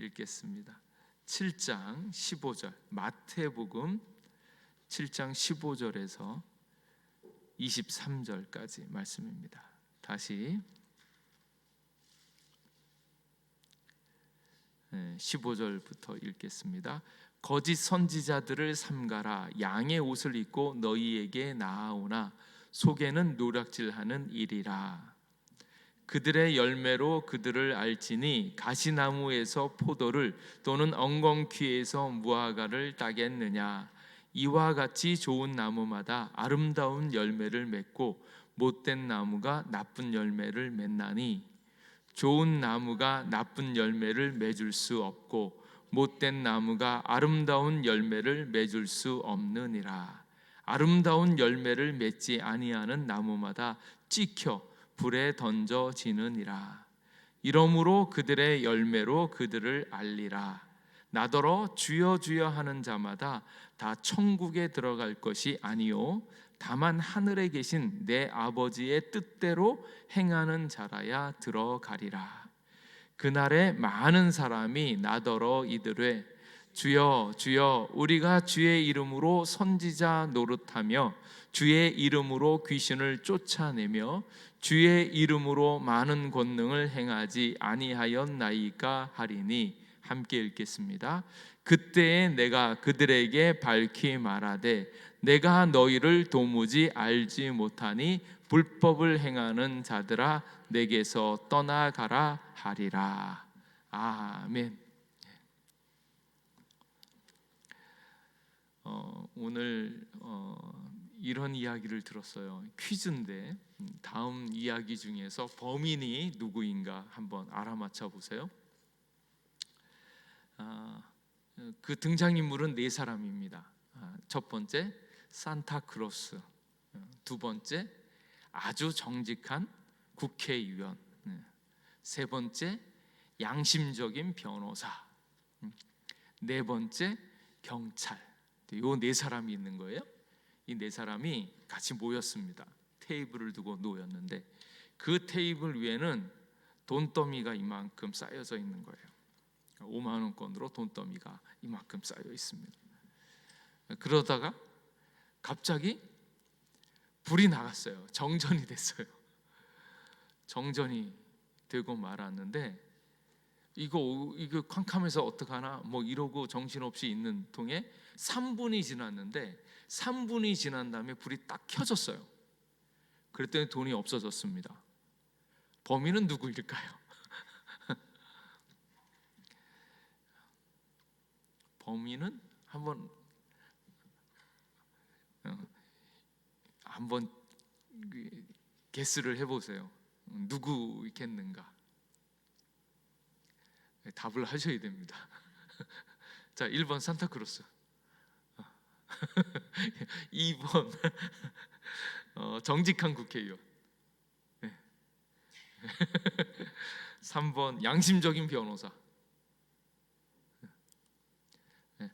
읽겠습니다. 7장 15절, 마태복음 7장 15절에서 23절까지 말씀입니다. 다시 15절부터 읽겠습니다. 거짓 선지자들을 삼가라. 양의 옷을 입고 너희에게 나아오나 속에는 노략질하는 일이라. 그들의 열매로 그들을 알지니 가시나무에서 포도를 또는 엉겅퀴에서 무화과를 따겠느냐. 이와 같이 좋은 나무마다 아름다운 열매를 맺고 못된 나무가 나쁜 열매를 맺나니 좋은 나무가 나쁜 열매를 맺을 수 없고 못된 나무가 아름다운 열매를 맺을 수 없느니라. 아름다운 열매를 맺지 아니하는 나무마다 찍혀 불에 던져지느니라. 이러므로 그들의 열매로 그들을 알리라. 나더러 주여 주여 하는 자마다 다 천국에 들어갈 것이 아니요 다만 하늘에 계신 내 아버지의 뜻대로 행하는 자라야 들어가리라. 그날에 많은 사람이 나더러 이르되 주여 주여 우리가 주의 이름으로 선지자 노릇하며 주의 이름으로 귀신을 쫓아내며 주의 이름으로 많은 권능을 행하지 아니하였나이까 하리니. 함께 읽겠습니다. 그때에 내가 그들에게 밝히 말하되 내가 너희를 도무지 알지 못하니 불법을 행하는 자들아 내게서 떠나가라 하리라. 아멘. 오늘 이런 이야기를 들었어요. 퀴즈인데 다음 이야기 중에서 범인이 누구인가 한번 알아맞혀 보세요. 그 등장인물은 네 사람입니다. 첫 번째 산타크로스, 두 번째 아주 정직한 국회의원, 세 번째 양심적인 변호사, 네 번째 경찰. 이 네 사람이 있는 거예요. 이 네 사람이 같이 모였습니다. 테이블을 두고 놓였는데 그 테이블 위에는 돈더미가 이만큼 쌓여져 있는 거예요. 5만 원권으로 돈더미가 이만큼 쌓여 있습니다. 그러다가 갑자기 불이 나갔어요. 정전이 됐어요. 정전이 되고 말았는데 이거 캄캄해서 어떡하나 뭐 이러고 정신없이 있는 통에 3분이 지났는데 3분이 지난 다음에 불이 딱 켜졌어요. 그랬더니 돈이 없어졌습니다. 범인은 누구일까요? 범인은 한번 게스를 해보세요. 누구겠는가? 답을 하셔야 됩니다. 자, 1번 산타크로스, 2번 정직한 국회의원, 3번 양심적인 변호사,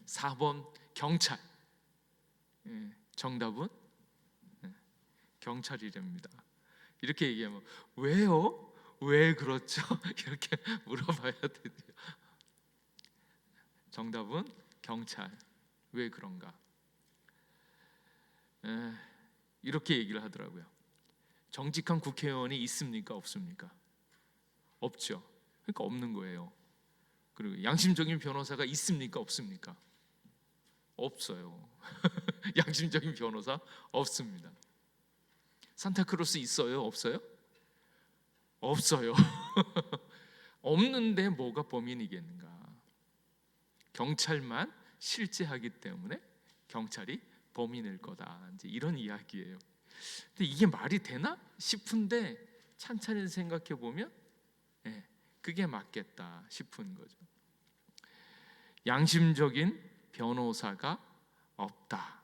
4번 경찰. 정답은 경찰이랍니다. 이렇게 얘기하면 왜요? 왜 그렇죠? 이렇게 물어봐야 되죠. 정답은 경찰. 왜 그런가? 이렇게 얘기를 하더라고요. 정직한 국회의원이 있습니까? 없습니까? 없죠. 그러니까 없는 거예요. 그리고 양심적인 변호사가 있습니까? 없습니까? 없어요. 양심적인 변호사 없습니다. 산타크로스 있어요? 없어요? 없어요. 없는데 뭐가 범인이겠는가? 경찰만 실제하기 때문에 경찰이 범인일 거다. 이제 이런 이야기예요. 근데 이게 말이 되나 싶은데 찬찬히 생각해 보면 그게 맞겠다 싶은 거죠. 양심적인 변호사가 없다.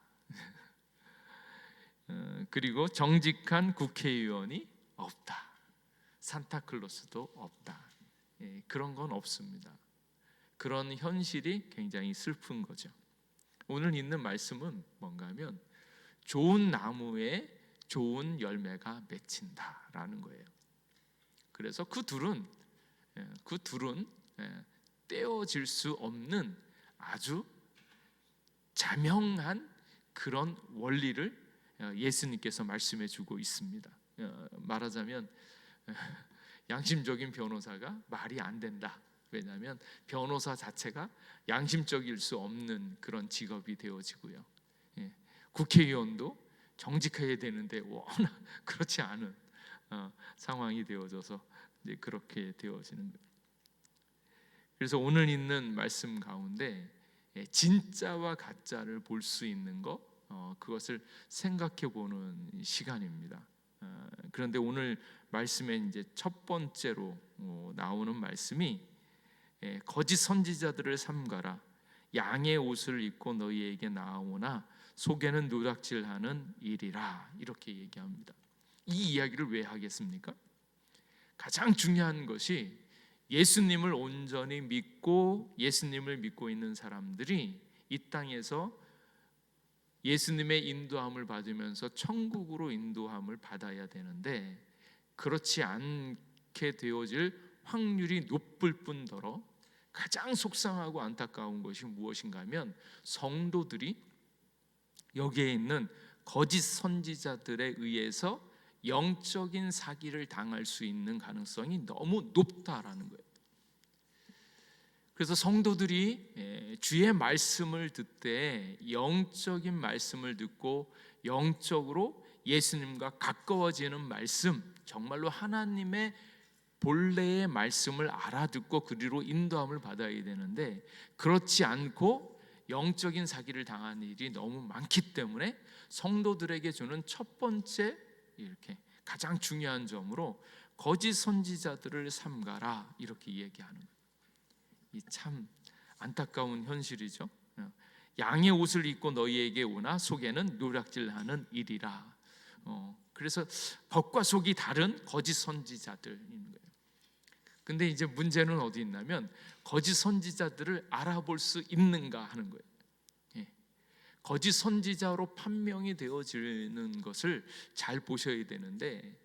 그리고 정직한 국회의원이 없다. 산타클로스도 없다. 그런 건 없습니다. 그런 현실이 굉장히 슬픈 거죠. 오늘 있는 말씀은 뭔가 하면 좋은 나무에 좋은 열매가 맺힌다라는 거예요. 그래서 그 둘은 떼어질 수 없는 아주 자명한 그런 원리를 예수님께서 말씀해 주고 있습니다. 말하자면 양심적인 변호사가 말이 안 된다. 왜냐하면 변호사 자체가 양심적일 수 없는 그런 직업이 되어지고요. 국회의원도 정직해야 되는데 워낙 그렇지 않은 상황이 되어져서 이제 그렇게 되어지는 거예요. 그래서 오늘 있는 말씀 가운데 진짜와 가짜를 볼 수 있는 것, 그것을 생각해 보는 시간입니다. 그런데 오늘 말씀에 이제 첫 번째로 나오는 말씀이 거짓 선지자들을 삼가라. 양의 옷을 입고 너희에게 나오나 속에는 노략질하는 일이라. 이렇게 얘기합니다. 이 이야기를 왜 하겠습니까? 가장 중요한 것이 예수님을 온전히 믿고 예수님을 믿고 있는 사람들이 이 땅에서 예수님의 인도함을 받으면서 천국으로 인도함을 받아야 되는데, 그렇지 않게 되어질 확률이 높을 뿐더러 가장 속상하고 안타까운 것이 무엇인가 하면 성도들이 여기에 있는 거짓 선지자들에 의해서 영적인 사기를 당할 수 있는 가능성이 너무 높다라는 거예요. 그래서 성도들이 주의 말씀을 듣되 영적인 말씀을 듣고 영적으로 예수님과 가까워지는 말씀, 정말로 하나님의 본래의 말씀을 알아듣고 그리로 인도함을 받아야 되는데, 그렇지 않고 영적인 사기를 당하는 일이 너무 많기 때문에 성도들에게 주는 첫 번째 이렇게 가장 중요한 점으로 거짓 선지자들을 삼가라, 이렇게 얘기하는 거예요. 이 참 안타까운 현실이죠. 양의 옷을 입고 너희에게 오나 속에는 노략질하는 일이라. 그래서 겉과 속이 다른 거짓 선지자들인 거예요. 근데 이제 문제는 어디 있냐면 거짓 선지자들을 알아볼 수 있는가 하는 거예요. 거짓 선지자로 판명이 되어지는 것을 잘 보셔야 되는데,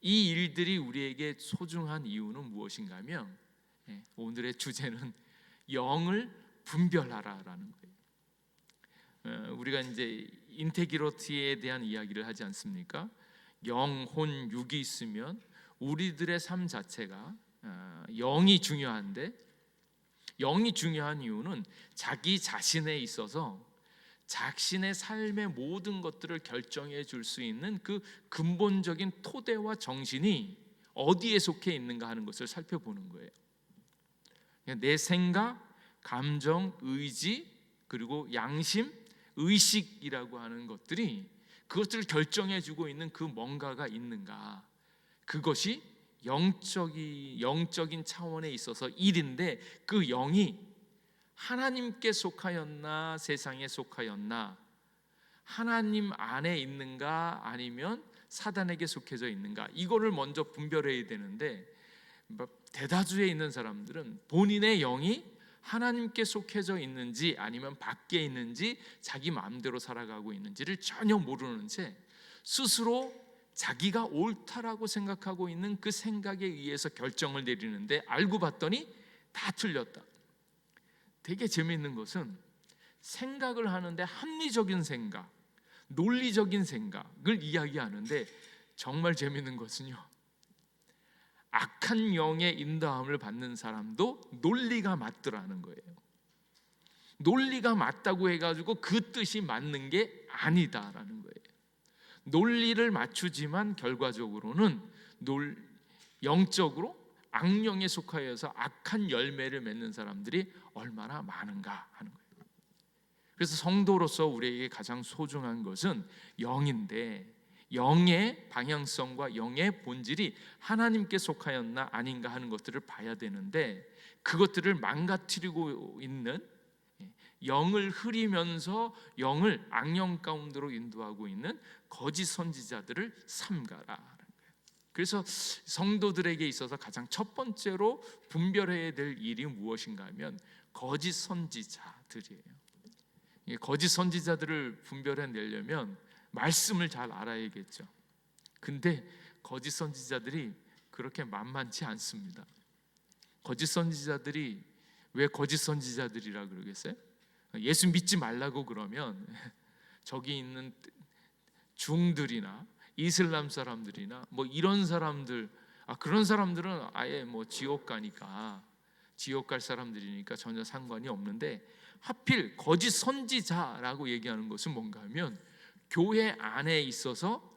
이 일들이 우리에게 소중한 이유는 무엇인가 하면 오늘의 주제는 영을 분별하라라는 거예요. 우리가 이제 인테그리티에 대한 이야기를 하지 않습니까? 영, 혼, 육이 있으면 우리들의 삶 자체가 영이 중요한데, 영이 중요한 이유는 자기 자신에 있어서 자신의 삶의 모든 것들을 결정해 줄 수 있는 그 근본적인 토대와 정신이 어디에 속해 있는가 하는 것을 살펴보는 거예요. 내 생각, 감정, 의지, 그리고 양심, 의식이라고 하는 것들이 그것들을 결정해 주고 있는 그 뭔가가 있는가, 그것이 영적인 차원에 있어서 일인데, 그 영이 하나님께 속하였나 세상에 속하였나, 하나님 안에 있는가 아니면 사단에게 속해져 있는가, 이거를 먼저 분별해야 되는데, 대다수에 있는 사람들은 본인의 영이 하나님께 속해져 있는지 아니면 밖에 있는지 자기 마음대로 살아가고 있는지를 전혀 모르는 채 스스로 자기가 옳다라고 생각하고 있는 그 생각에 의해서 결정을 내리는데, 알고 봤더니 다 틀렸다. 되게 재미있는 것은 생각을 하는데 합리적인 생각, 논리적인 생각을 이야기하는데, 정말 재미있는 것은요, 악한 영의 인도함을 받는 사람도 논리가 맞더라는 거예요. 논리가 맞다고 해가지고 그 뜻이 맞는 게 아니다라는 거예요. 논리를 맞추지만 결과적으로는 영적으로 악령에 속하여서 악한 열매를 맺는 사람들이 얼마나 많은가 하는 거예요. 그래서 성도로서 우리에게 가장 소중한 것은 영인데, 영의 방향성과 영의 본질이 하나님께 속하였나 아닌가 하는 것들을 봐야 되는데, 그것들을 망가뜨리고 있는, 영을 흐리면서 영을 악령 가운데로 인도하고 있는 거짓 선지자들을 삼가라. 그래서 성도들에게 있어서 가장 첫 번째로 분별해야 될 일이 무엇인가 하면 거짓 선지자들이에요. 거짓 선지자들을 분별해내려면 말씀을 잘 알아야겠죠. 근데 거짓 선지자들이 그렇게 만만치 않습니다. 거짓 선지자들이 왜 거짓 선지자들이라 그러겠어요? 예수 믿지 말라고 그러면 저기 있는 중들이나 이슬람 사람들이나 뭐 이런 사람들, 그런 사람들은 아예 뭐 지옥 가니까, 지옥 갈 사람들이니까 전혀 상관이 없는데, 하필 거짓 선지자라고 얘기하는 것은 뭔가 하면 교회 안에 있어서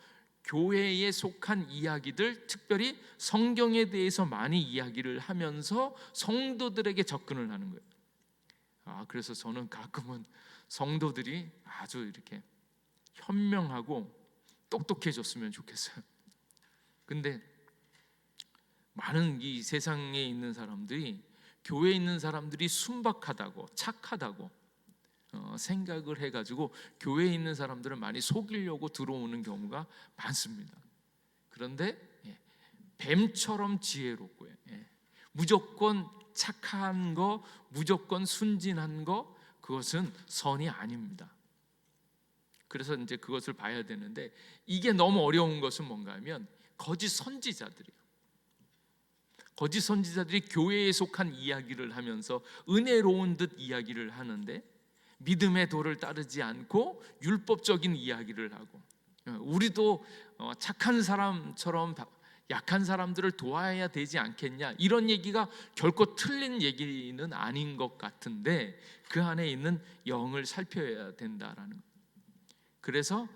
교회에 속한 이야기들, 특별히 성경에 대해서 많이 이야기를 하면서 성도들에게 접근을 하는 거예요. 그래서 저는 가끔은 성도들이 아주 이렇게 현명하고 똑똑해졌으면 좋겠어요. 근데 많은 이 세상에 있는 사람들이, 교회에 있는 사람들이 순박하다고, 착하다고 생각을 해가지고 교회에 있는 사람들을 많이 속이려고 들어오는 경우가 많습니다. 그런데 뱀처럼 지혜롭고요, 무조건 착한 거, 무조건 순진한 거, 그것은 선이 아닙니다. 그래서 이제 그것을 봐야 되는데, 이게 너무 어려운 것은 뭔가 하면 거짓 선지자들이에요. 거짓 선지자들이 교회에 속한 이야기를 하면서 은혜로운 듯 이야기를 하는데 믿음의 도를 따르지 않고 율법적인 이야기를 하고, 우리도 착한 사람처럼 약한 사람들을 도와야 되지 않겠냐, 이런 얘기가 결코 틀린 얘기는 아닌 것 같은데 그 안에 있는 영을 살펴야 된다라는 거예요. 그래서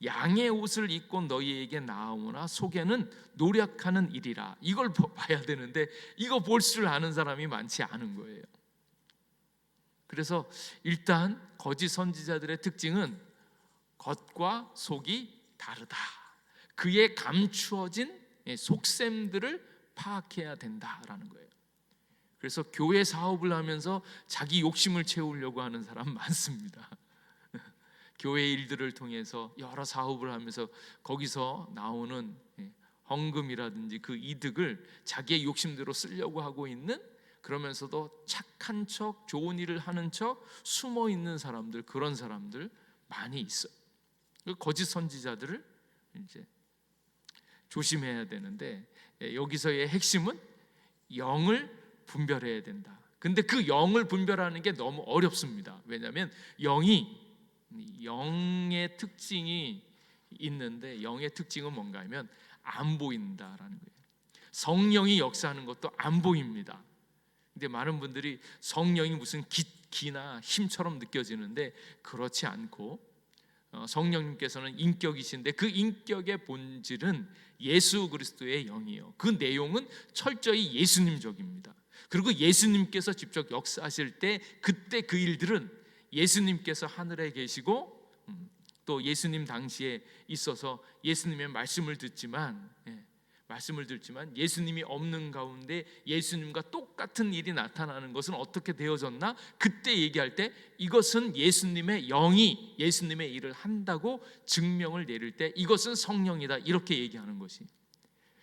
양의 옷을 입고 너희에게 나오나 속에는 노력하는 일이라, 이걸 봐야 되는데 이거 볼 줄 아는 사람이 많지 않은 거예요. 그래서 일단 거짓 선지자들의 특징은 겉과 속이 다르다. 그의 감추어진 속셈들을 파악해야 된다라는 거예요. 그래서 교회 사업을 하면서 자기 욕심을 채우려고 하는 사람 많습니다. 교회 일들을 통해서 여러 사업을 하면서 거기서 나오는 헌금이라든지 그 이득을 자기의 욕심대로 쓰려고 하고 있는, 그러면서도 착한 척, 좋은 일을 하는 척 숨어 있는 사람들, 그런 사람들 많이 있어요. 거짓 선지자들을 이제 조심해야 되는데, 여기서의 핵심은 영을 분별해야 된다. 근데 그 영을 분별하는 게 너무 어렵습니다. 왜냐하면 영의 특징이 있는데, 영의 특징은 뭔가 하면 안 보인다라는 거예요. 성령이 역사하는 것도 안 보입니다. 근데 많은 분들이 성령이 무슨 기나 힘처럼 느껴지는데 그렇지 않고, 성령님께서는 인격이신데 그 인격의 본질은 예수 그리스도의 영이에요. 그 내용은 철저히 예수님적입니다. 그리고 예수님께서 직접 역사하실 때 그때 그 일들은 예수님께서 하늘에 계시고 또 예수님 당시에 있어서 예수님의 말씀을 듣지만 예수님이 없는 가운데 예수님과 똑같은 일이 나타나는 것은 어떻게 되어졌나? 그때 얘기할 때 이것은 예수님의 영이 예수님의 일을 한다고 증명을 내릴 때 이것은 성령이다, 이렇게 얘기하는 것이.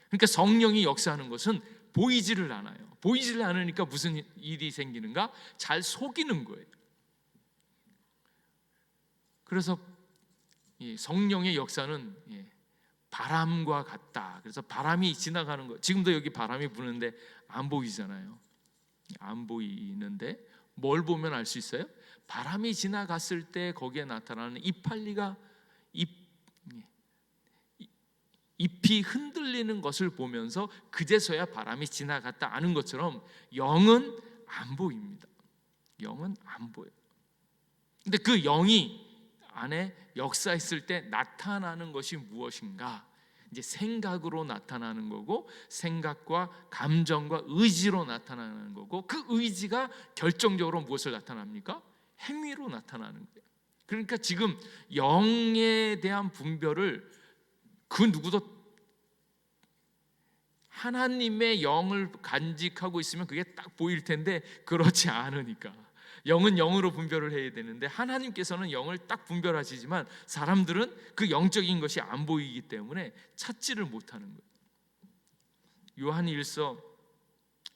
그러니까 성령이 역사하는 것은 보이지를 않아요. 보이지를 않으니까 무슨 일이 생기는가? 잘 속이는 거예요. 그래서 성령의 역사는 바람과 같다. 그래서 바람이 지나가는 거, 지금도 여기 바람이 부는데 안 보이잖아요. 안 보이는데 뭘 보면 알 수 있어요? 바람이 지나갔을 때 거기에 나타나는 이파리가 잎이 흔들리는 것을 보면서 그제서야 바람이 지나갔다 아는 것처럼 영은 안 보입니다. 영은 안 보여요. 근데 그 영이 안에 역사했을 때 나타나는 것이 무엇인가? 이제 생각으로 나타나는 거고, 생각과 감정과 의지로 나타나는 거고, 그 의지가 결정적으로 무엇을 나타납니까? 행위로 나타나는 거예요. 그러니까 지금 영에 대한 분별을 그 누구도, 하나님의 영을 간직하고 있으면 그게 딱 보일 텐데 그렇지 않으니까, 영은 영으로 분별을 해야 되는데 하나님께서는 영을 딱 분별하시지만 사람들은 그 영적인 것이 안 보이기 때문에 찾지를 못하는 거예요. 요한 1서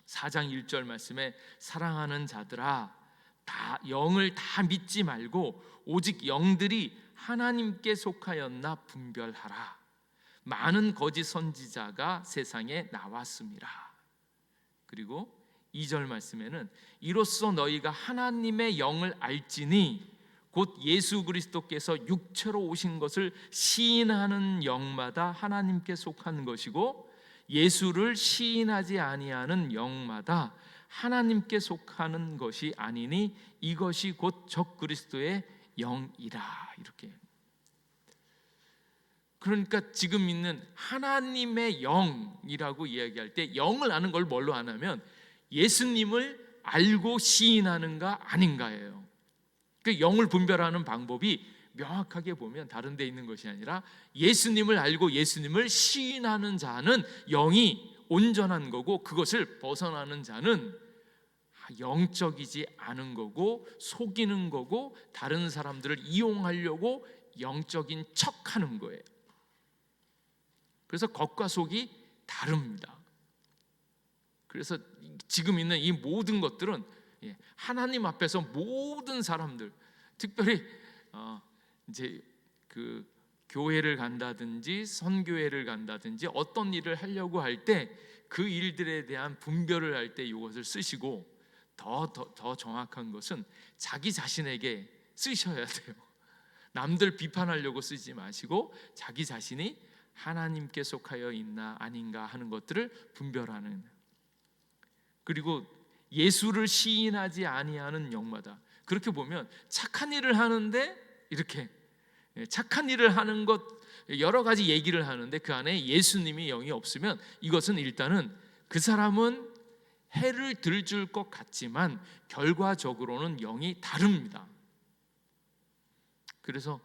4장 1절 말씀에 사랑하는 자들아, 다 영을 다 믿지 말고 오직 영들이 하나님께 속하였나 분별하라. 많은 거짓 선지자가 세상에 나왔습니다. 그리고 2절 말씀에는 이로써 너희가 하나님의 영을 알지니 곧 예수 그리스도께서 육체로 오신 것을 시인하는 영마다 하나님께 속한 것이고 예수를 시인하지 아니하는 영마다 하나님께 속하는 것이 아니니 이것이 곧 적그리스도의 영이라. 이렇게. 그러니까 지금 있는 하나님의 영이라고 이야기할 때 영을 아는 걸 뭘로 아냐면 예수님을 알고 시인하는가 아닌가예요. 그 영을 분별하는 방법이 명확하게 보면 다른 데 있는 것이 아니라 예수님을 알고 예수님을 시인하는 자는 영이 온전한 거고 그것을 벗어나는 자는 영적이지 않은 거고 속이는 거고 다른 사람들을 이용하려고 영적인 척하는 거예요. 그래서 겉과 속이 다릅니다. 그래서 지금 있는 이 모든 것들은 하나님 앞에서 모든 사람들, 특별히 이제 그 교회를 간다든지 선교회를 간다든지 어떤 일을 하려고 할 때 그 일들에 대한 분별을 할 때 이것을 쓰시고 더 정확한 것은 자기 자신에게 쓰셔야 돼요. 남들 비판하려고 쓰지 마시고 자기 자신이 하나님께 속하여 있나 아닌가 하는 것들을 분별하는. 그리고 예수를 시인하지 아니하는 영마다. 그렇게 보면 착한 일을 하는데 이렇게 착한 일을 하는 것 여러 가지 얘기를 하는데 그 안에 예수님이 영이 없으면 이것은 일단은 그 사람은 해를 들줄 것 같지만 결과적으로는 영이 다릅니다. 그래서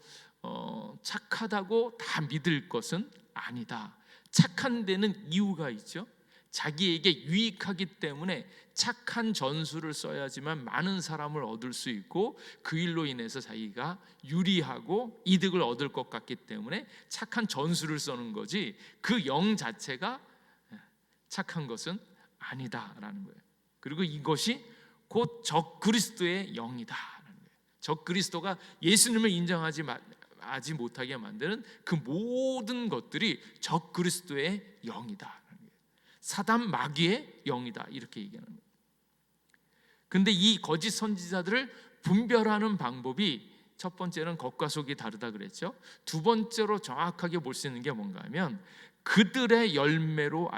착하다고 다 믿을 것은 아니다. 착한 데는 이유가 있죠. 자기에게 유익하기 때문에 착한 전술을 써야지만 많은 사람을 얻을 수 있고 그 일로 인해서 자기가 유리하고 이득을 얻을 것 같기 때문에 착한 전술을 쓰는 거지 그 영 자체가 착한 것은 아니다라는 거예요. 그리고 이것이 곧 적그리스도의 영이다라는 거예요. 적그리스도가 예수님을 인정하지 못하게 만드는 그 모든 것들이 적그리스도의 영이다. 사단 마귀의 영이다 이렇게 얘기하는 거예요. 근데 이 거짓 선지자들을 분별하는 방법이 첫 번째는 겉과 속이 다르다 그랬죠. 두 번째로 정확하게 볼 수 있는 게 뭔가 하면 그들의 열매로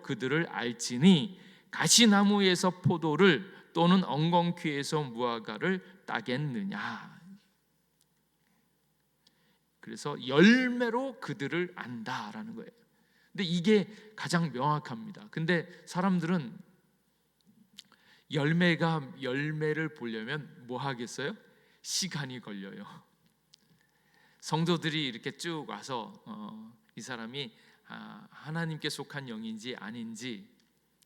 그들을 알지니 가시나무에서 포도를 또는 엉겅퀴에서 무화과를 따겠느냐. 그래서 열매로 그들을 안다라는 거예요. 근데 이게 가장 명확합니다. 근데 사람들은 열매를 보려면 뭐 하겠어요? 시간이 걸려요. 성도들이 이렇게 쭉 와서 이 사람이 하나님께 속한 영인지 아닌지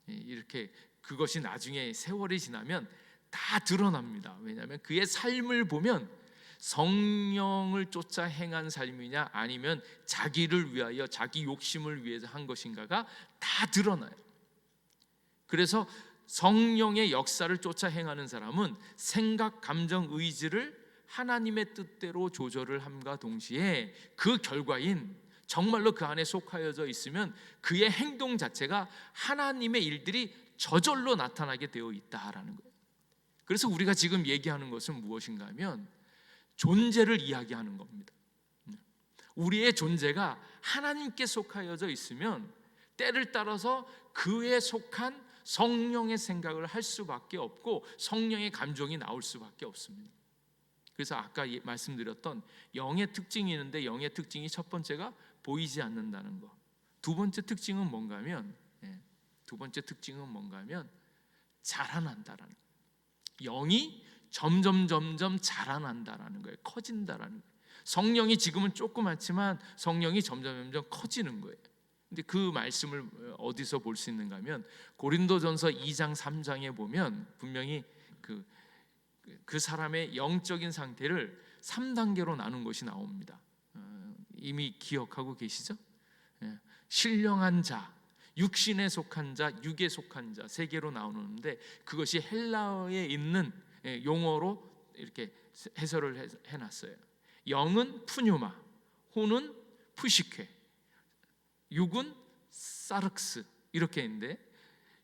이렇게 그것이 나중에 세월이 지나면 다 드러납니다. 왜냐하면 그의 삶을 보면 성령을 쫓아 행한 삶이냐 아니면 자기를 위하여 자기 욕심을 위해서 한 것인가가 다 드러나요. 그래서 성령의 역사를 쫓아 행하는 사람은 생각, 감정, 의지를 하나님의 뜻대로 조절을 함과 동시에 그 결과인 정말로 그 안에 속하여져 있으면 그의 행동 자체가 하나님의 일들이 저절로 나타나게 되어 있다라는 거예요. 그래서 우리가 지금 얘기하는 것은 무엇인가 하면 존재를 이야기하는 겁니다. 우리의 존재가 하나님께 속하여져 있으면 때를 따라서 그에 속한 성령의 생각을 할 수밖에 없고 성령의 감정이 나올 수밖에 없습니다. 그래서 아까 말씀드렸던 영의 특징이 있는데 영의 특징이 첫 번째가 보이지 않는다는 거. 두 번째 특징은 뭔가 하면 자라난다라는 거예요. 영이 점점 자라난다라는 거예요. 커진다라는 거예요. 성령이 지금은 조그맣지만 성령이 점점 커지는 거예요. 근데 그 말씀을 어디서 볼 수 있는가 하면 고린도전서 2장 3장에 보면 분명히 그 사람의 영적인 상태를 3단계로 나눈 것이 나옵니다. 이미 기억하고 계시죠? 신령한 자, 육신에 속한 자, 육에 속한 자 세 개로 나오는데 그것이 헬라어에 있는 용어로 이렇게 해설을 해놨어요. 영은 푸뉴마, 혼은 푸시케, 육은 사르크스 이렇게 있는데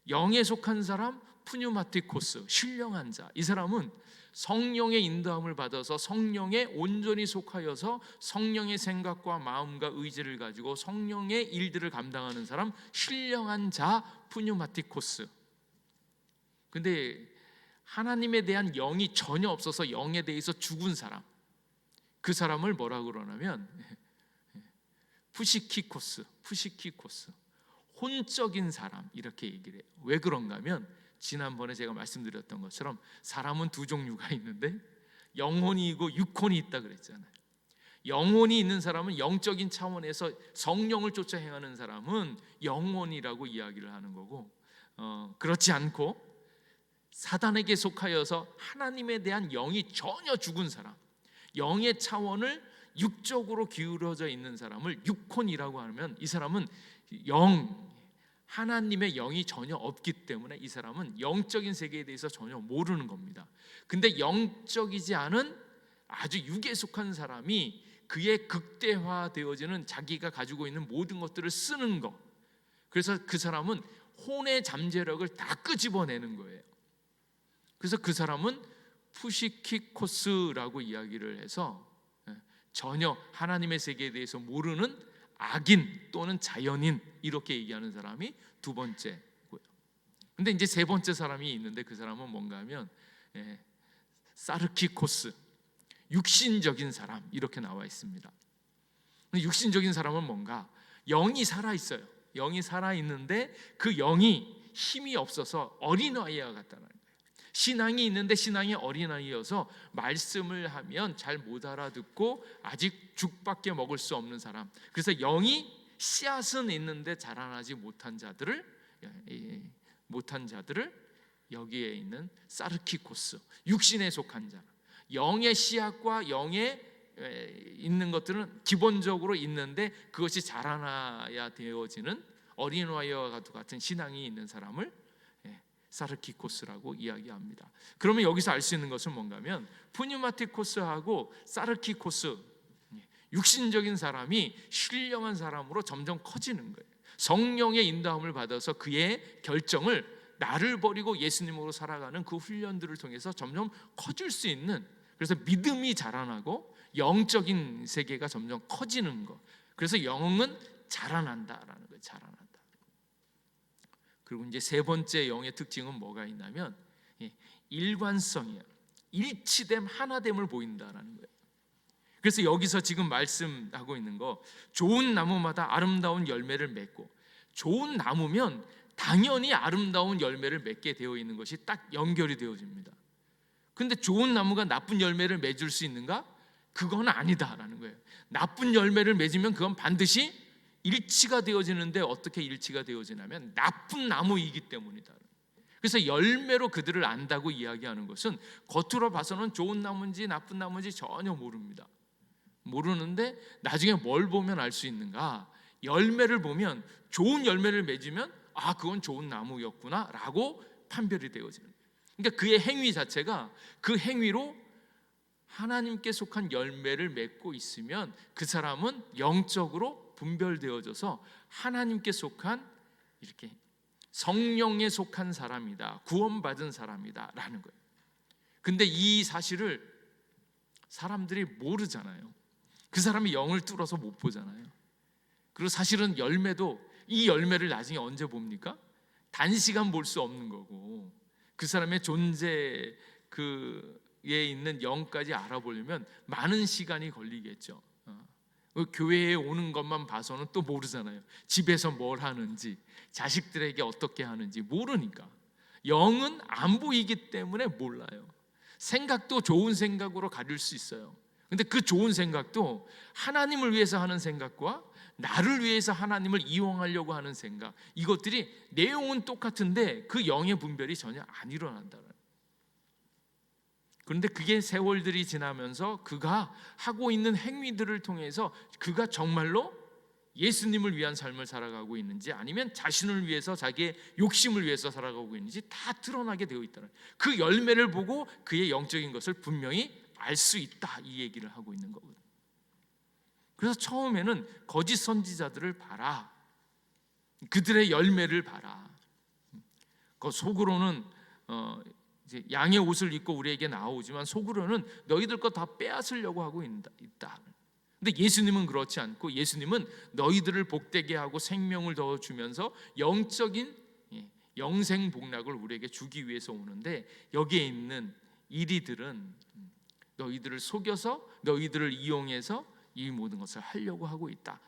영에 속한 사람 푸뉴마티코스, 신령한 자. 이 사람은 성령의 인도함을 받아서 성령에 온전히 속하여서 성령의 생각과 마음과 의지를 가지고 성령의 일들을 감당하는 사람, 신령한 자 푸뉴마티코스. 근데 하나님에 대한 영이 전혀 없어서 영에 대해서 죽은 사람, 그 사람을 뭐라 그러냐면 푸시키코스, 혼적인 사람, 이렇게 얘기를 해요. 왜 그런가 하면 지난번에 제가 말씀드렸던 것처럼 사람은 두 종류가 있는데 영혼이 있고 육혼이 있다 그랬잖아요. 영혼이 있는 사람은 영적인 차원에서 성령을 쫓아 행하는 사람은 영혼이라고 이야기를 하는 거고, 그렇지 않고 사단에게 속하여서 하나님에 대한 영이 전혀 죽은 사람, 영의 차원을 육적으로 기울어져 있는 사람을 육혼이라고 하면, 이 사람은 하나님의 영이 전혀 없기 때문에 이 사람은 영적인 세계에 대해서 전혀 모르는 겁니다. 근데 영적이지 않은 아주 육에 속한 사람이 그의 극대화되어지는 자기가 가지고 있는 모든 것들을 쓰는 것, 그래서 그 사람은 혼의 잠재력을 다 끄집어내는 거예요. 그래서 그 사람은 푸시키코스라고 이야기를 해서 전혀 하나님의 세계에 대해서 모르는 악인 또는 자연인, 이렇게 얘기하는 사람이 두 번째고요. 근데 이제 세 번째 사람이 있는데 그 사람은 뭔가 하면 사르키코스, 육신적인 사람, 이렇게 나와 있습니다. 육신적인 사람은 뭔가 영이 살아 있어요. 영이 살아 있는데 그 영이 힘이 없어서 어린아이와 같다는 거예요. 신앙이 있는데 신앙이 어린아이여서 말씀을 하면 잘 못 알아듣고 아직 죽밖에 먹을 수 없는 사람. 그래서 영이 씨앗은 있는데 자라나지 못한 자들을 여기에 있는 사르키코스, 육신에 속한 자. 영의 씨앗과 영에 있는 것들은 기본적으로 있는데 그것이 자라나야 되어지는 어린아이와 같은 신앙이 있는 사람을 사르키코스라고 이야기합니다. 그러면 여기서 알 수 있는 것은 뭔가 하면 푸뉴마티코스하고 사르키코스, 육신적인 사람이 신령한 사람으로 점점 커지는 거예요. 성령의 인도함을 받아서 그의 결정을 나를 버리고 예수님으로 살아가는 그 훈련들을 통해서 점점 커질 수 있는, 그래서 믿음이 자라나고 영적인 세계가 점점 커지는 것. 그래서 영은 자라난다라는 거예요. 자라난다. 그리고 이제 세 번째 영의 특징은 뭐가 있냐면 일관성이에요. 일치됨, 하나됨을 보인다라는 거예요. 그래서 여기서 지금 말씀하고 있는 거, 좋은 나무마다 아름다운 열매를 맺고, 좋은 나무면 당연히 아름다운 열매를 맺게 되어 있는 것이 딱 연결이 되어집니다. 근데 좋은 나무가 나쁜 열매를 맺을 수 있는가? 그건 아니다라는 거예요. 나쁜 열매를 맺으면 그건 반드시 일치가 되어지는데 어떻게 일치가 되어지냐면 나쁜 나무이기 때문이다. 그래서 열매로 그들을 안다고 이야기하는 것은 겉으로 봐서는 좋은 나무인지 나쁜 나무인지 전혀 모릅니다. 모르는데 나중에 뭘 보면 알 수 있는가? 열매를 보면 좋은 열매를 맺으면 아, 그건 좋은 나무였구나 라고 판별이 되어지는 거예요. 그러니까 그의 행위 자체가 그 행위로 하나님께 속한 열매를 맺고 있으면 그 사람은 영적으로 분별되어져서 하나님께 속한, 이렇게 성령에 속한 사람이다, 구원받은 사람이다 라는 거예요. 근데 이 사실을 사람들이 모르잖아요. 그 사람이 영을 뚫어서 못 보잖아요. 그리고 사실은 열매도, 이 열매를 나중에 언제 봅니까? 단시간 볼 수 없는 거고, 그 사람의 존재 그에 있는 영까지 알아보려면 많은 시간이 걸리겠죠. 교회에 오는 것만 봐서는 또 모르잖아요. 집에서 뭘 하는지, 자식들에게 어떻게 하는지 모르니까. 영은 안 보이기 때문에 몰라요. 생각도 좋은 생각으로 가릴 수 있어요. 근데 그 좋은 생각도 하나님을 위해서 하는 생각과 나를 위해서 하나님을 이용하려고 하는 생각, 이것들이 내용은 똑같은데 그 영의 분별이 전혀 안 일어난다는. 그런데 그게 세월들이 지나면서 그가 하고 있는 행위들을 통해서 그가 정말로 예수님을 위한 삶을 살아가고 있는지 아니면 자신을 위해서, 자기의 욕심을 위해서 살아가고 있는지 다 드러나게 되어 있다는, 그 열매를 보고 그의 영적인 것을 분명히 알 수 있다, 이 얘기를 하고 있는 거거든요. 그래서 처음에는 거짓 선지자들을 봐라, 그들의 열매를 봐라. 그 속으로는 이제 양의 옷을 입고 우리에게 나오지만 속으로는 너희들 거 다 빼앗으려고 하고 있다. 근데 예수님은 그렇지 않고 예수님은 너희들을 복되게 하고 생명을 더 주면서 영적인 영생 복락을 우리에게 주기 위해서 오는데, 여기에 있는 이리들은 너희들을 속여서 너희들을 이용해서 이 모든 것을 하려고 하고 있다.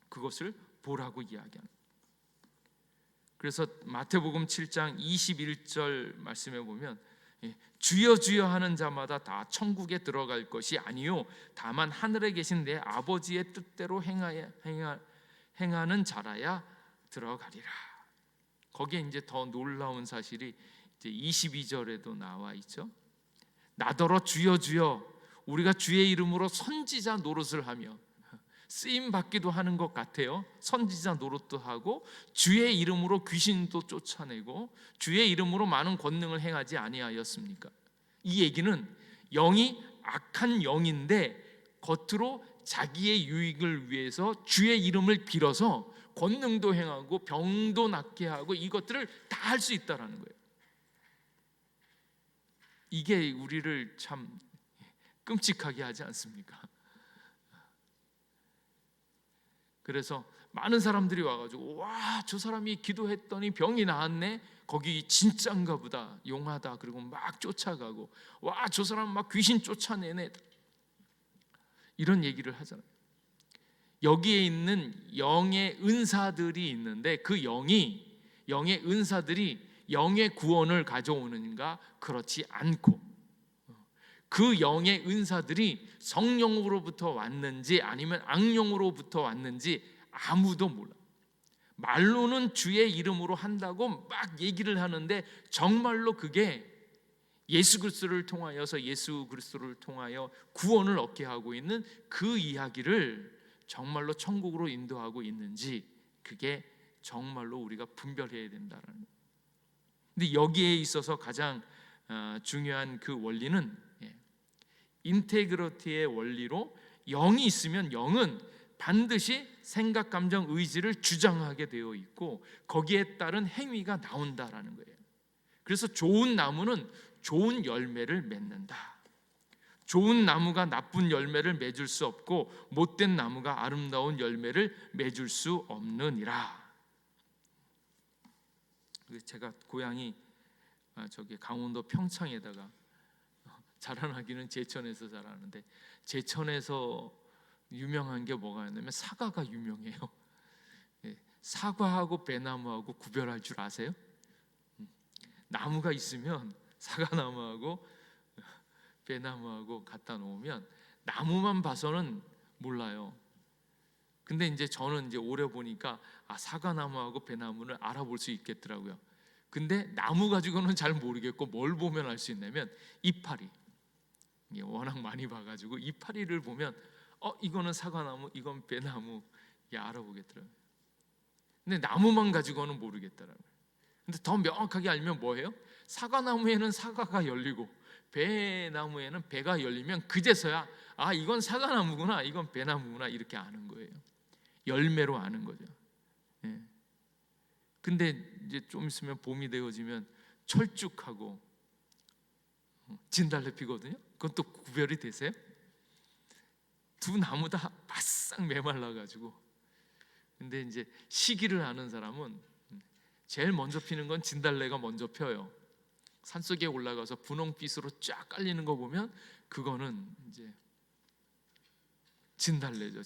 그것을 보라고 이야기합니다. 그래서 마태복음 7장 21절 말씀에 보면 주여 주여 하는 자마다 다 천국에 들어갈 것이 아니요 다만 하늘에 계신 내 아버지의 뜻대로 행하는 자라야 들어가리라. 거기에 이제 더 놀라운 사실이 이제 22절에도 나와 있죠. 나더러 주여 주여 우리가 주의 이름으로 선지자 노릇을 하며, 쓰임 받기도 하는 것 같아요. 선지자 노릇도 하고 주의 이름으로 귀신도 쫓아내고 주의 이름으로 많은 권능을 행하지 아니하였습니까? 이 얘기는 영이 악한 영인데 겉으로 자기의 유익을 위해서 주의 이름을 빌어서 권능도 행하고 병도 낫게 하고 이것들을 다 할 수 있다라는 거예요. 이게 우리를 참 끔찍하게 하지 않습니까? 그래서 많은 사람들이 와가지고 와, 저 사람이 기도했더니 병이 나았네, 거기 진짜인가 보다, 용하다, 그리고 막 쫓아가고 와, 저 사람 막 귀신 쫓아내네, 이런 얘기를 하잖아요. 여기에 있는 영의 은사들이 있는데 그 영의 은사들이 영의 구원을 가져오는가? 그렇지 않고, 그 영의 은사들이 성령으로부터 왔는지 아니면 악령으로부터 왔는지 아무도 몰라. 말로는 주의 이름으로 한다고 막 얘기를 하는데 정말로 그게 예수 그리스도를 통하여 구원을 얻게 하고 있는 그 이야기를 정말로 천국으로 인도하고 있는지, 그게 정말로 우리가 분별해야 된다는 거예요. 근데 여기에 있어서 가장 중요한 그 원리는 인테그리티의 원리로, 영이 있으면 영은 반드시 생각, 감정, 의지를 주장하게 되어 있고 거기에 따른 행위가 나온다라는 거예요. 그래서 좋은 나무는 좋은 열매를 맺는다. 좋은 나무가 나쁜 열매를 맺을 수 없고 못된 나무가 아름다운 열매를 맺을 수 없느니라. 제가 고향이 저기 강원도 평창에다가 자라나기는 제천에서 자라는데, 제천에서 유명한 게 뭐가 있냐면 사과가 유명해요. 사과하고 배나무하고 구별할 줄 아세요? 나무가 있으면 사과나무하고 배나무하고 갖다 놓으면 나무만 봐서는 몰라요. 근데 이제 저는 이제 오래 보니까 사과나무하고 배나무를 알아볼 수 있겠더라고요. 근데 나무 가지고는 잘 모르겠고 뭘 보면 알 수 있냐면 이파리. 워낙 많이 봐가지고 이파리를 보면 이거는 사과나무, 이건 배나무, 알아보겠더라고요. 근데 나무만 가지고는 모르겠더라고요. 근데 더 명확하게 알면 뭐예요? 사과나무에는 사과가 열리고 배나무에는 배가 열리면 그제서야 이건 사과나무구나, 이건 배나무구나, 이렇게 아는 거예요. 열매로 아는 거죠. 근데 이제 좀 있으면 봄이 되어지면 철쭉하고 진달래 피거든요. 그건 또 구별이 되세요? 두 나무 다 바싹 메말라가지고. 근데 이제 시기를 아는 사람은 제일 먼저 피는 건 진달래가 먼저 펴요. 산속에 올라가서 분홍빛으로 쫙 깔리는 거 보면 그거는 이제 진달래죠.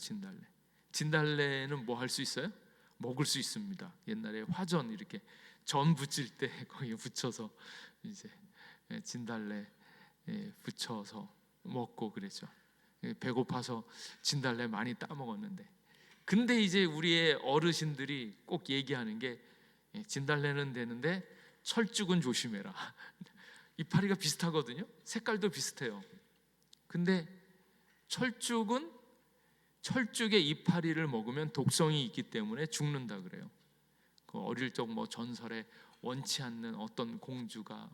진달래는 뭐 할 수 있어요? 먹을 수 있습니다. 옛날에 화전 이렇게 전 부칠 때 거기에 붙여서 이제 진달래 붙여서 먹고 그랬죠. 배고파서 진달래 많이 따 먹었는데, 근데 이제 우리의 어르신들이 꼭 얘기하는 게 진달래는 되는데 철쭉은 조심해라. 이파리가 비슷하거든요. 색깔도 비슷해요. 근데 철쭉의 이파리를 먹으면 독성이 있기 때문에 죽는다 그래요. 그 어릴 적 뭐 전설에 원치 않는 어떤 공주가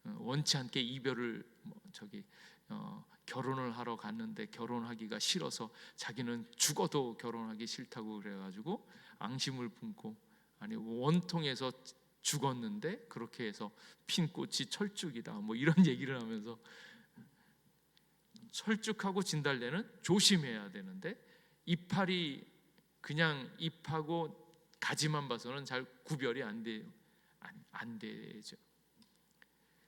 원치 않게 이별을 결혼을 하러 갔는데 결혼하기가 싫어서 자기는 죽어도 결혼하기 싫다고 그래가지고 앙심을 품고 원통에서 죽었는데 그렇게 해서 핀 꽃이 철쭉이다 뭐 이런 얘기를 하면서, 철쭉하고 진달래는 조심해야 되는데 이파리 그냥 잎하고 가지만 봐서는 잘 구별이 안 돼요. 안 되죠.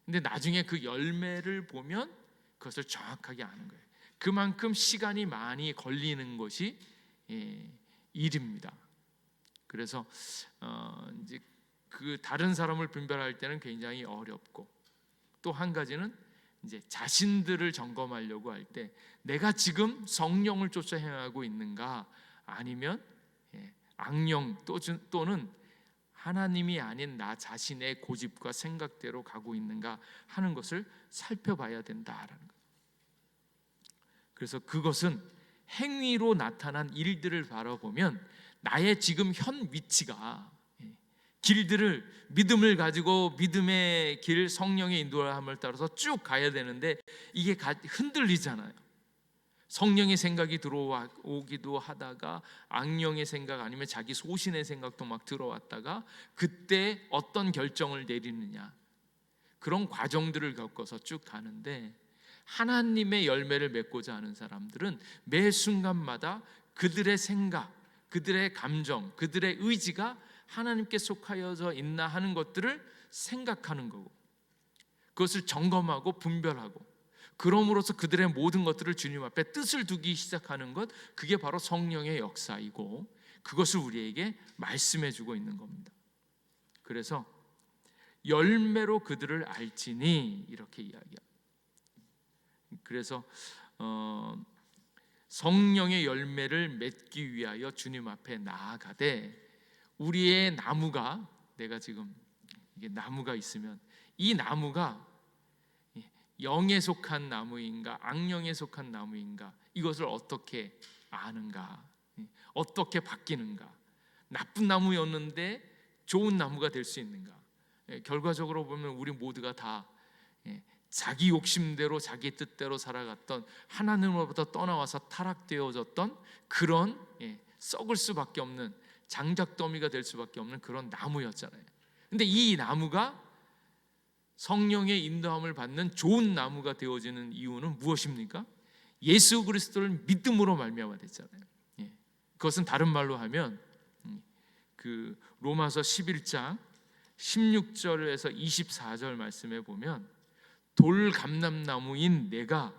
근데 나중에 그 열매를 보면 그것을 정확하게 아는 거예요. 그만큼 시간이 많이 걸리는 것이 일입니다. 그래서 이제 그 다른 사람을 분별할 때는 굉장히 어렵고, 또 한 가지는 이제 자신들을 점검하려고 할 때 내가 지금 성령을 쫓아 행하고 있는가, 아니면 악령 또는 하나님이 아닌 나 자신의 고집과 생각대로 가고 있는가 하는 것을 살펴봐야 된다라는 거예요. 그래서 그것은 행위로 나타난 일들을 바라보면 나의 지금 현 위치가, 길들을 믿음을 가지고 믿음의 길, 성령의 인도함을 따라서 쭉 가야 되는데 이게 흔들리잖아요. 성령의 생각이 들어오기도 하다가 악령의 생각 아니면 자기 소신의 생각도 막 들어왔다가, 그때 어떤 결정을 내리느냐, 그런 과정들을 겪어서 쭉 가는데, 하나님의 열매를 맺고자 하는 사람들은 매 순간마다 그들의 생각, 그들의 감정, 그들의 의지가 하나님께 속하여져 있나 하는 것들을 생각하는 거고, 그것을 점검하고 분별하고, 그럼으로써 그들의 모든 것들을 주님 앞에 뜻을 두기 시작하는 것, 그게 바로 성령의 역사이고 그것을 우리에게 말씀해 주고 있는 겁니다. 그래서 열매로 그들을 알지니 이렇게 이야기합니다. 그래서 성령의 열매를 맺기 위하여 주님 앞에 나아가되, 우리의 나무가, 내가 지금 이게 나무가 있으면 이 나무가 영에 속한 나무인가 악령에 속한 나무인가, 이것을 어떻게 아는가, 어떻게 바뀌는가, 나쁜 나무였는데 좋은 나무가 될 수 있는가. 결과적으로 보면 우리 모두가 다 자기 욕심대로 자기 뜻대로 살아갔던, 하나님으로부터 떠나와서 타락되어졌던 그런 썩을 수밖에 없는 장작더미가 될 수밖에 없는 그런 나무였잖아요. 근데 이 나무가 성령의 인도함을 받는 좋은 나무가 되어지는 이유는 무엇입니까? 예수 그리스도를 믿음으로 말미암아 됐잖아요. 그것은 다른 말로 하면 그 로마서 11장 16절에서 24절 말씀에 보면, 돌감람나무인 내가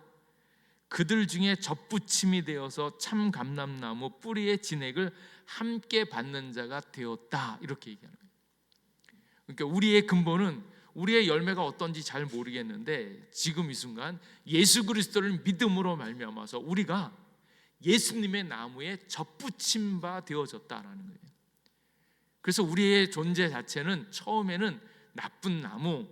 그들 중에 접붙임이 되어서 참 감람나무 뿌리의 진액을 함께 받는 자가 되었다, 이렇게 얘기하는 거예요. 그러니까 우리의 근본은, 우리의 열매가 어떤지 잘 모르겠는데 지금 이 순간 예수 그리스도를 믿음으로 말미암아서 우리가 예수님의 나무에 접붙임 바 되어졌다라는 거예요. 그래서 우리의 존재 자체는 처음에는 나쁜 나무,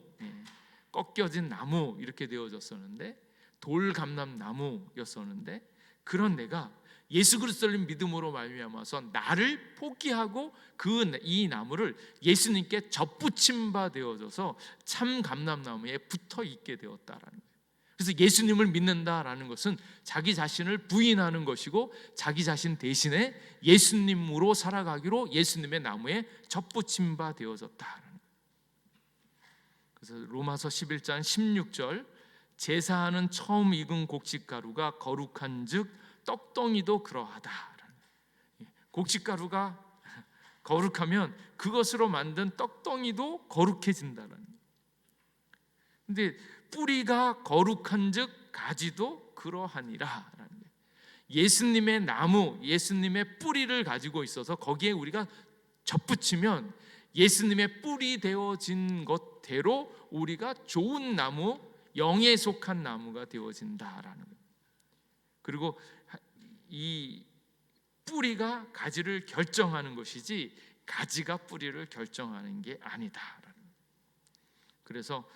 꺾여진 나무 이렇게 되어졌었는데, 돌감람나무였었는데, 그런 내가 예수 그리스도를 믿음으로 말미암아서 나를 포기하고 이 나무를 예수님께 접붙임 바 되어져서 참 감람나무에 붙어 있게 되었다라는 거예요. 그래서 예수님을 믿는다라는 것은 자기 자신을 부인하는 것이고, 자기 자신 대신에 예수님으로 살아가기로 예수님의 나무에 접붙임 바 되어졌다라는 거예요. 그래서 로마서 11장 16절, 제사하는 처음 익은 곡식가루가 거룩한즉 떡덩이도 그러하다. 곡식가루가 거룩하면 그것으로 만든 떡덩이도 거룩해진다는. 근데 뿌리가 거룩한즉 가지도 그러하니라. 예수님의 나무, 예수님의 뿌리를 가지고 있어서 거기에 우리가 접붙이면 예수님의 뿌리 되어진 것대로 우리가 좋은 나무, 영에 속한 나무가 되어진다라는 거예요. 그리고 이 뿌리가 가지를 결정하는 것이지 가지가 뿌리를 결정하는 게 아니다. 그래서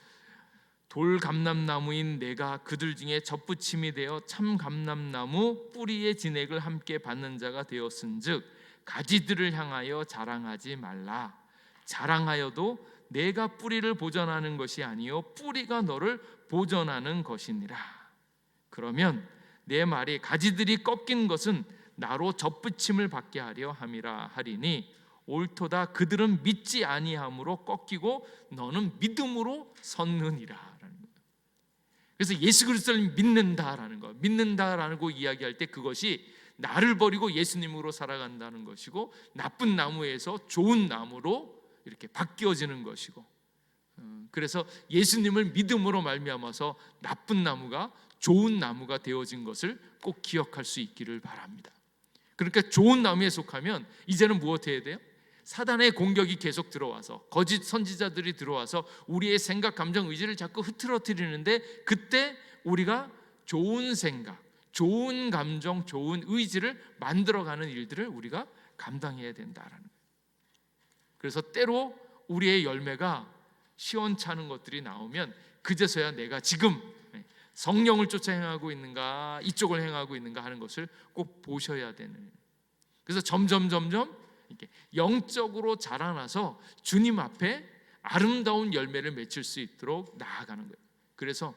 돌감람나무인 내가 그들 중에 접붙임이 되어 참 감람나무 뿌리의 진액을 함께 받는 자가 되었은즉 가지들을 향하여 자랑하지 말라. 자랑하여도 내가 뿌리를 보전하는 것이 아니요 뿌리가 너를 보전하는 것이니라. 그러면 내 말이 가지들이 꺾인 것은 나로 접붙임을 받게 하려 함이라 하리니 옳도다. 그들은 믿지 아니함으로 꺾이고 너는 믿음으로 섰느니라. 그래서 예수 그리스도를 믿는다라는 거, 믿는다라는 거 이야기할 때 그것이 나를 버리고 예수님으로 살아간다는 것이고, 나쁜 나무에서 좋은 나무로 이렇게 바뀌어지는 것이고, 그래서 예수님을 믿음으로 말미암아서 나쁜 나무가 좋은 나무가 되어진 것을 꼭 기억할 수 있기를 바랍니다. 그러니까 좋은 나무에 속하면 이제는 무엇 해야 돼요? 사단의 공격이 계속 들어와서, 거짓 선지자들이 들어와서 우리의 생각, 감정, 의지를 자꾸 흐트러뜨리는데, 그때 우리가 좋은 생각, 좋은 감정, 좋은 의지를 만들어가는 일들을 우리가 감당해야 된다라는 거예요. 그래서 때로 우리의 열매가 시원찮은 것들이 나오면 그제서야 내가 지금 성령을 쫓아 행하고 있는가, 이쪽을 행하고 있는가 하는 것을 꼭 보셔야 되는. 그래서 점점 이렇게 영적으로 자라나서 주님 앞에 아름다운 열매를 맺을 수 있도록 나아가는 거예요. 그래서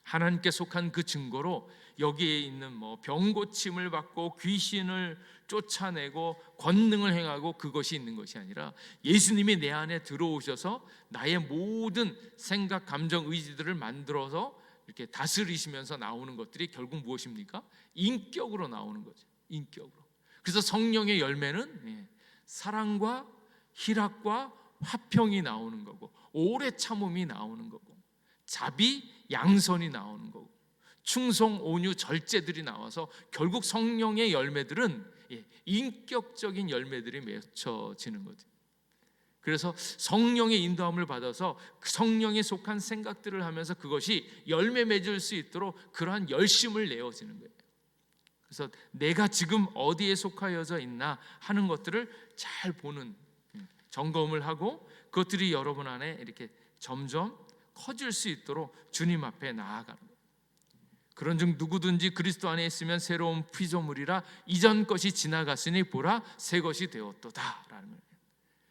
하나님께 속한 그 증거로 여기에 있는 병 고침을 받고 귀신을 쫓아내고 권능을 행하고 그것이 있는 것이 아니라, 예수님이 내 안에 들어오셔서 나의 모든 생각, 감정, 의지들을 만들어서 이렇게 다스리시면서 나오는 것들이 결국 무엇입니까? 인격으로 나오는 거죠. 인격으로. 그래서 성령의 열매는 사랑과 희락과 화평이 나오는 거고, 오래 참음이 나오는 거고, 자비, 양선이 나오는 거고, 충성, 온유, 절제들이 나와서 결국 성령의 열매들은 인격적인 열매들이 맺혀지는 거죠. 그래서 성령의 인도함을 받아서 그 성령에 속한 생각들을 하면서 그것이 열매 맺을 수 있도록 그러한 열심을 내어지는 거예요. 그래서 내가 지금 어디에 속하여져 있나 하는 것들을 잘 보는, 점검을 하고 그것들이 여러분 안에 이렇게 점점 커질 수 있도록 주님 앞에 나아가는 거예요. 그런즉 누구든지 그리스도 안에 있으면 새로운 피조물이라, 이전 것이 지나갔으니 보라 새 것이 되었도다라는 거예요.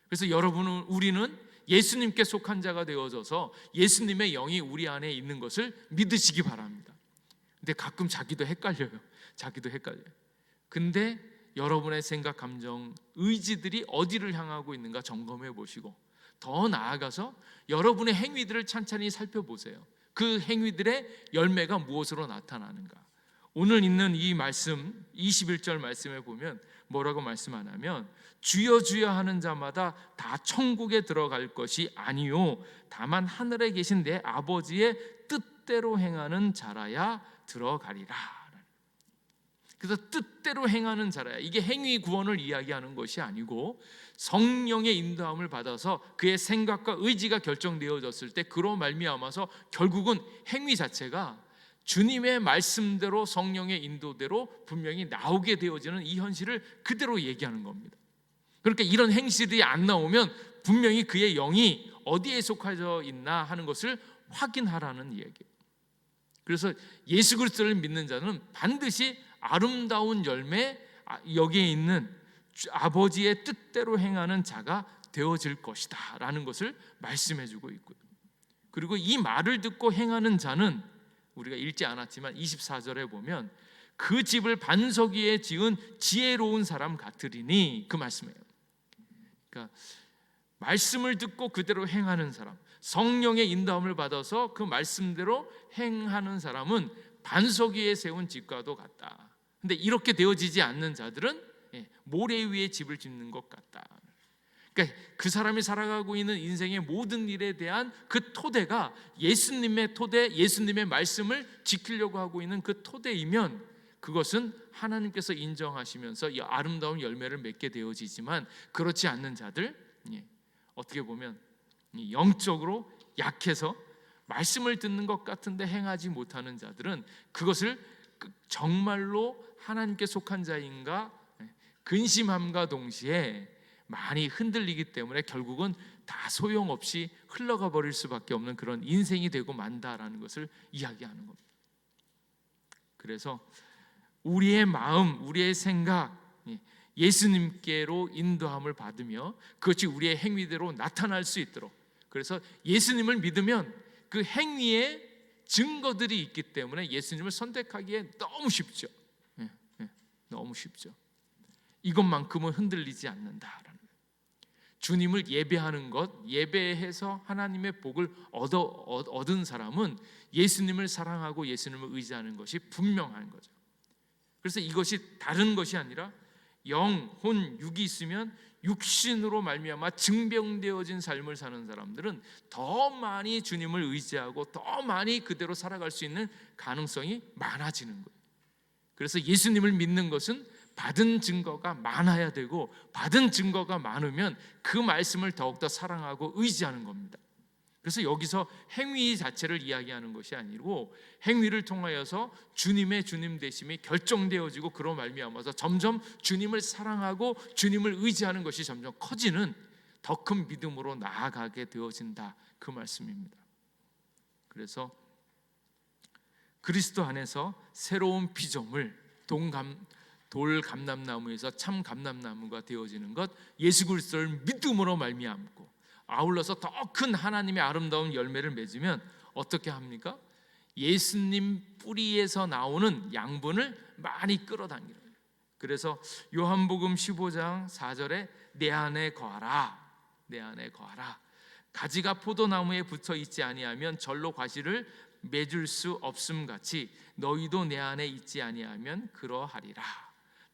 그래서 여러분은, 우리는 예수님께 속한 자가 되어져서 예수님의 영이 우리 안에 있는 것을 믿으시기 바랍니다. 근데 가끔 자기도 헷갈려요. 근데 여러분의 생각, 감정, 의지들이 어디를 향하고 있는가 점검해 보시고, 더 나아가서 여러분의 행위들을 찬찬히 살펴보세요. 그 행위들의 열매가 무엇으로 나타나는가. 오늘 있는 이 말씀 21절 말씀에 보면 뭐라고 말씀하냐면, 주여 주여 하는 자마다 다 천국에 들어갈 것이 아니요 다만 하늘에 계신 내 아버지의 뜻대로 행하는 자라야 들어가리라. 그래서 뜻대로 행하는 자라야, 이게 행위 구원을 이야기하는 것이 아니고, 성령의 인도함을 받아서 그의 생각과 의지가 결정되어졌을 때 그로 말미암아서 결국은 행위 자체가 주님의 말씀대로 성령의 인도대로 분명히 나오게 되어지는 이 현실을 그대로 얘기하는 겁니다. 그러니까 이런 행실이 안 나오면 분명히 그의 영이 어디에 속하여 있나 하는 것을 확인하라는 이야기예요. 그래서 예수 그리스도를 믿는 자는 반드시 아름다운 열매, 여기에 있는 아버지의 뜻대로 행하는 자가 되어질 것이다 라는 것을 말씀해주고 있고요. 그리고 이 말을 듣고 행하는 자는, 우리가 읽지 않았지만 24절에 보면 그 집을 반석 위에 지은 지혜로운 사람 같으리니, 그 말씀이에요. 그러니까 말씀을 듣고 그대로 행하는 사람, 성령의 인도함을 받아서 그 말씀대로 행하는 사람은 반석 위에 세운 집과도 같다. 근데 이렇게 되어지지 않는 자들은 모래 위에 집을 짓는 것 같다. 그러니까 그 사람이 살아가고 있는 인생의 모든 일에 대한 그 토대가 예수님의 토대, 예수님의 말씀을 지키려고 하고 있는 그 토대이면, 그것은 하나님께서 인정하시면서 이 아름다운 열매를 맺게 되어지지만, 그렇지 않는 자들, 어떻게 보면 영적으로 약해서 말씀을 듣는 것 같은데 행하지 못하는 자들은 그것을 정말로 하나님께 속한 자인가 근심함과 동시에 많이 흔들리기 때문에 결국은 다 소용없이 흘러가 버릴 수밖에 없는 그런 인생이 되고 만다라는 것을 이야기하는 겁니다. 그래서 우리의 마음, 우리의 생각, 예수님께로 인도함을 받으며 그것이 우리의 행위대로 나타날 수 있도록, 그래서 예수님을 믿으면 그 행위에 증거들이 있기 때문에 예수님을 선택하기에 너무 쉽죠. 너무 쉽죠. 이것만큼은 흔들리지 않는다라는. 주님을 예배하는 것, 예배해서 하나님의 복을 얻은 사람은 예수님을 사랑하고 예수님을 의지하는 것이 분명한 거죠. 그래서 이것이 다른 것이 아니라 영, 혼, 육이 있으면 육신으로 말미암아 증병되어진 삶을 사는 사람들은 더 많이 주님을 의지하고 더 많이 그대로 살아갈 수 있는 가능성이 많아지는 거예요. 그래서 예수님을 믿는 것은 받은 증거가 많아야 되고, 받은 증거가 많으면 그 말씀을 더욱더 사랑하고 의지하는 겁니다. 그래서 여기서 행위 자체를 이야기하는 것이 아니고 행위를 통하여서 주님의 주님 되심이 결정되어지고, 그로 말미암아서 점점 주님을 사랑하고 주님을 의지하는 것이 점점 커지는 더 큰 믿음으로 나아가게 되어진다, 그 말씀입니다. 그래서 그리스도 안에서 새로운 피조물, 돌 감람나무에서 참 감람나무가 되어지는 것, 예수 그리스도를 믿음으로 말미암고 아울러서 더 큰 하나님의 아름다운 열매를 맺으면 어떻게 합니까? 예수님 뿌리에서 나오는 양분을 많이 끌어당기는 거예요. 그래서 요한복음 15장 4절에 내 안에 거하라, 내 안에 거하라. 가지가 포도나무에 붙어 있지 아니하면 절로 과실을 맺을 수 없음 같이 너희도 내 안에 있지 아니하면 그러하리라.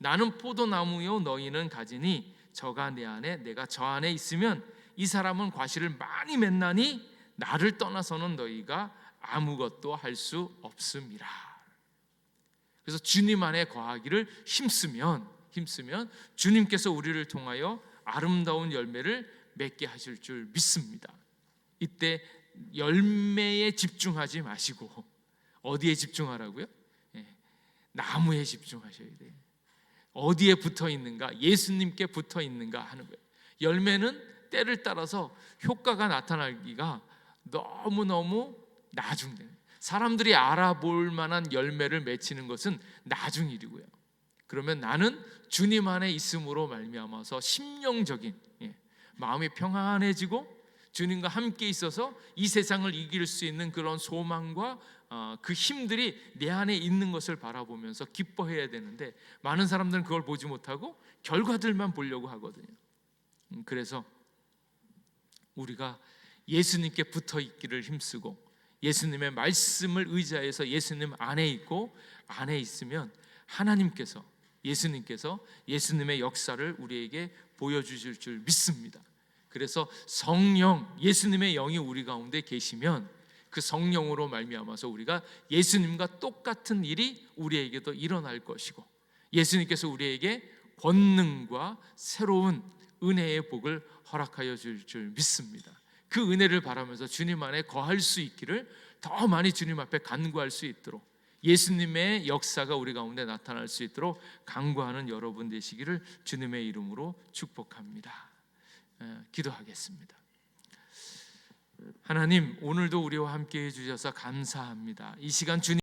나는 포도나무요 너희는 가지니 저가 내 안에 내가 저 안에 있으면 이 사람은 과실을 많이 맺나니 나를 떠나서는 너희가 아무것도 할 수 없음이라. 그래서 주님 안에 거하기를 힘쓰면 주님께서 우리를 통하여 아름다운 열매를 맺게 하실 줄 믿습니다. 이때 열매에 집중하지 마시고 어디에 집중하라고요? 나무에 집중하셔야 돼요. 어디에 붙어 있는가? 예수님께 붙어 있는가 하는 거예요. 열매는 때를 따라서 효과가 나타나기가 너무너무 나중돼요. 사람들이 알아볼 만한 열매를 맺히는 것은 나중 일이고요. 그러면 나는 주님 안에 있음으로 말미암아서 심령적인 마음이 평안해지고 주님과 함께 있어서 이 세상을 이길 수 있는 그런 소망과 그 힘들이 내 안에 있는 것을 바라보면서 기뻐해야 되는데, 많은 사람들은 그걸 보지 못하고 결과들만 보려고 하거든요. 그래서 우리가 예수님께 붙어 있기를 힘쓰고 예수님의 말씀을 의지하여서 예수님 안에 있고, 안에 있으면 하나님께서, 예수님께서 예수님의 역사를 우리에게 보여주실 줄 믿습니다. 그래서 성령, 예수님의 영이 우리 가운데 계시면 그 성령으로 말미암아서 우리가 예수님과 똑같은 일이 우리에게도 일어날 것이고, 예수님께서 우리에게 권능과 새로운 은혜의 복을 허락하여 줄 믿습니다. 그 은혜를 바라면서 주님 안에 거할 수 있기를, 더 많이 주님 앞에 간구할 수 있도록, 예수님의 역사가 우리 가운데 나타날 수 있도록 간구하는 여러분 되시기를 주님의 이름으로 축복합니다. 기도하겠습니다. 하나님, 오늘도 우리와 함께 해주셔서 감사합니다. 이 시간 주님